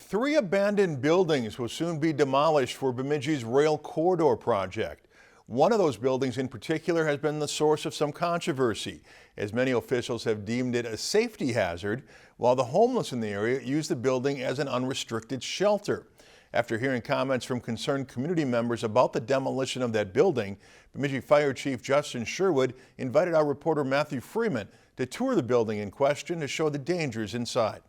3 abandoned buildings will soon be demolished for Bemidji's rail corridor project. One of those buildings in particular has been the source of some controversy, as many officials have deemed it a safety hazard, while the homeless in the area use the building as an unrestricted shelter. After hearing comments from concerned community members about the demolition of that building, Bemidji Fire Chief Justin Sherwood invited our reporter Matthew Freeman to tour the building in question to show the dangers inside.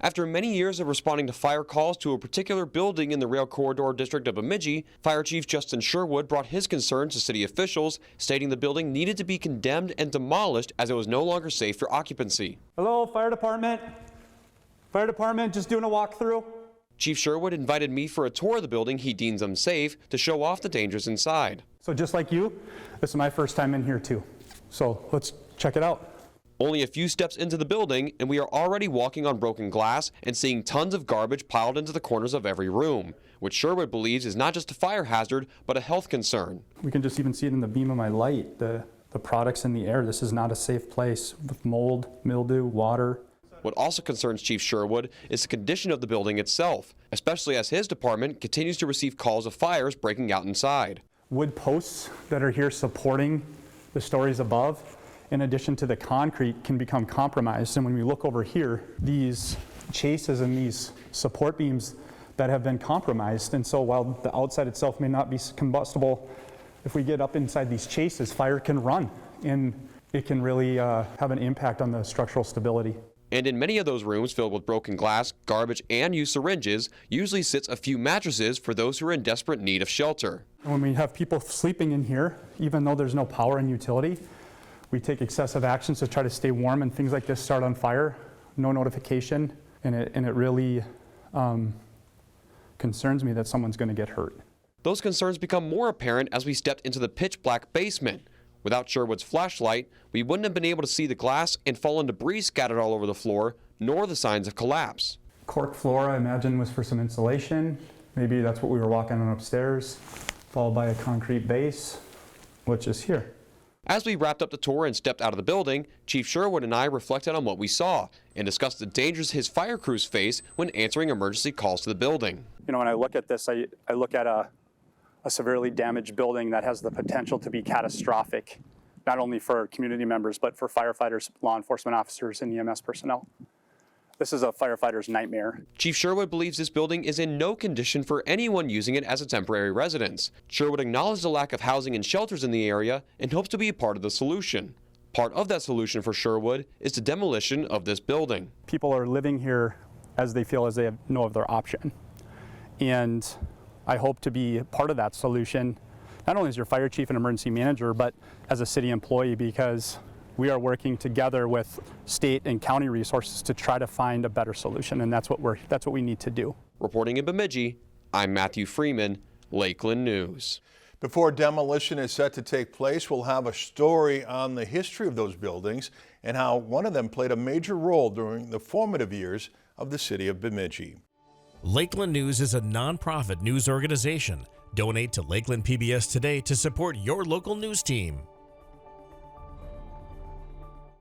After many years of responding to fire calls to a particular building in the rail corridor district of Bemidji, Fire Chief Justin Sherwood brought his concerns to city officials, stating the building needed to be condemned and demolished as it was no longer safe for occupancy. Hello, fire department. Fire department, just doing a walkthrough. Chief Sherwood invited me for a tour of the building he deems unsafe to show off the dangers inside. So just like you, this is my first time in here too. So let's check it out. Only a few steps into the building, and we are already walking on broken glass and seeing tons of garbage piled into the corners of every room, which Sherwood believes is not just a fire hazard, but a health concern. We can just even see it in the beam of my light, the products in the air. This is not a safe place with mold, mildew, water. What also concerns Chief Sherwood is the condition of the building itself, especially as his department continues to receive calls of fires breaking out inside. Wood posts that are here supporting the stories above, in addition to the concrete, can become compromised. And when we look over here, these chases and these support beams that have been compromised. And so while the outside itself may not be combustible, if we get up inside these chases, fire can run and it can really have an impact on the structural stability. And in many of those rooms filled with broken glass, garbage, and used syringes usually sits a few mattresses for those who are in desperate need of shelter. When we have people sleeping in here, even though there's no power and utility, we take excessive actions to try to stay warm, and things like this start on fire, no notification, and it really concerns me that someone's going to get hurt. Those concerns become more apparent as we stepped into the pitch black basement. Without Sherwood's flashlight, we wouldn't have been able to see the glass and fallen debris scattered all over the floor, nor the signs of collapse. Cork floor, I imagine, was for some insulation. Maybe that's what we were walking on upstairs, followed by a concrete base, which is here. As we wrapped up the tour and stepped out of the building, Chief Sherwood and I reflected on what we saw and discussed the dangers his fire crews face when answering emergency calls to the building. You know, when I look at this, I look at a severely damaged building that has the potential to be catastrophic, not only for community members, but for firefighters, law enforcement officers, and EMS personnel. This is a firefighter's nightmare. Chief Sherwood believes this building is in no condition for anyone using it as a temporary residence. Sherwood acknowledged the lack of housing and shelters in the area and hopes to be a part of the solution. Part of that solution for Sherwood is the demolition of this building. People are living here as they feel as they have no other option. And I hope to be part of that solution, not only as your fire chief and emergency manager, but as a city employee, because we are working together with state and county resources to try to find a better solution, and that's what we need to do. Reporting in Bemidji, I'm Matthew Freeman, Lakeland News. Before demolition is set to take place, we'll have a story on the history of those buildings and how one of them played a major role during the formative years of the city of Bemidji. Lakeland News is a nonprofit news organization. Donate to Lakeland PBS today to support your local news team.